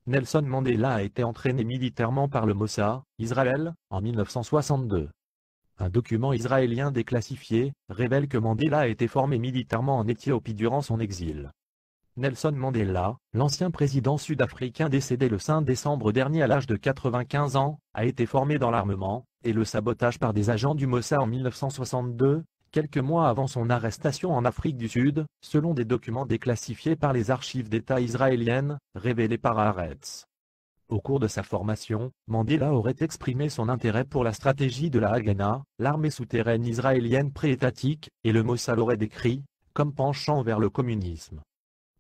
Nelson Mandela a été entraîné militairement par le Mossad, Israël, en 1962. Un document israélien déclassifié révèle que Mandela a été formé militairement en Éthiopie durant son exil. Nelson Mandela, l'ancien président sud-africain décédé le 5 décembre dernier à l'âge de 95 ans, a été formé dans l'armement et le sabotage par des agents du Mossad en 1962, quelques mois avant son arrestation en Afrique du Sud, selon des documents déclassifiés par les archives d'État israéliennes, révélés par Haaretz. Au cours de sa formation, Mandela aurait exprimé son intérêt pour la stratégie de la Haganah, l'armée souterraine israélienne pré-étatique, et le Mossad l'aurait décrit comme penchant vers le communisme.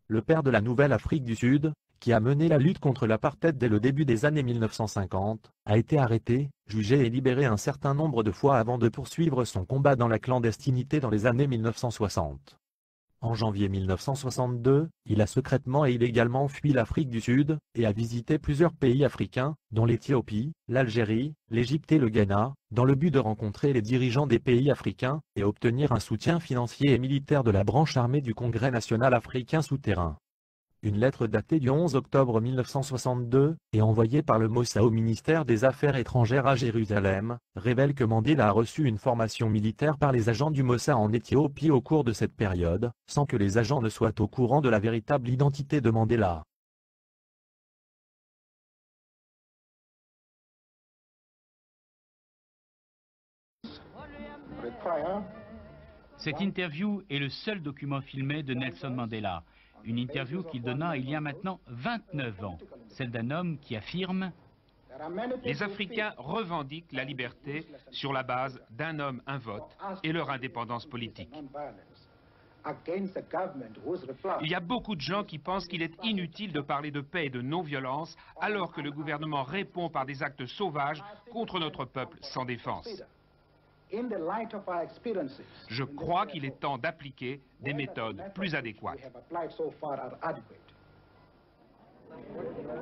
Le père de la Nouvelle-Afrique du Sud, qui a mené la lutte contre l'apartheid dès le début des années 1950, a été arrêté, jugé et libéré un certain nombre de fois avant de poursuivre son combat dans la clandestinité dans les années 1960. En janvier 1962, il a secrètement et illégalement fui l'Afrique du Sud, et a visité plusieurs pays africains, dont l'Éthiopie, l'Algérie, l'Égypte et le Ghana, dans le but de rencontrer les dirigeants des pays africains, et obtenir un soutien financier et militaire de la branche armée du Congrès national africain souterrain. Une lettre datée du 11 octobre 1962, et envoyée par le Mossad au ministère des Affaires étrangères à Jérusalem, révèle que Mandela a reçu une formation militaire par les agents du Mossad en Éthiopie au cours de cette période, sans que les agents ne soient au courant de la véritable identité de Mandela. Cette interview est le seul document filmé de Nelson Mandela. Une interview qu'il donna il y a maintenant 29 ans, celle d'un homme qui affirme « Les Africains revendiquent la liberté sur la base d'un homme, un vote et leur indépendance politique. Il y a beaucoup de gens qui pensent qu'il est inutile de parler de paix et de non-violence alors que le gouvernement répond par des actes sauvages contre notre peuple sans défense. Je crois qu'il est temps d'appliquer des méthodes plus adéquates. »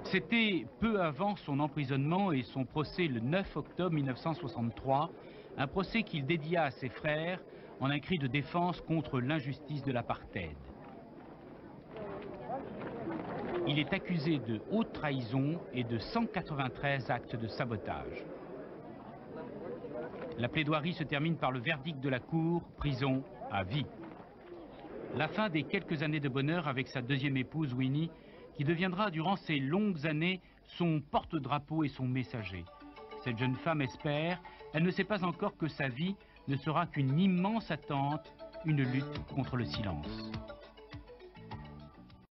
C'était peu avant son emprisonnement et son procès le 9 octobre 1963, un procès qu'il dédia à ses frères en un cri de défense contre l'injustice de l'apartheid. Il est accusé de haute trahison et de 193 actes de sabotage. La plaidoirie se termine par le verdict de la Cour, prison à vie. La fin des quelques années de bonheur avec sa deuxième épouse Winnie, qui deviendra durant ces longues années son porte-drapeau et son messager. Cette jeune femme espère, elle ne sait pas encore que sa vie ne sera qu'une immense attente, une lutte contre le silence.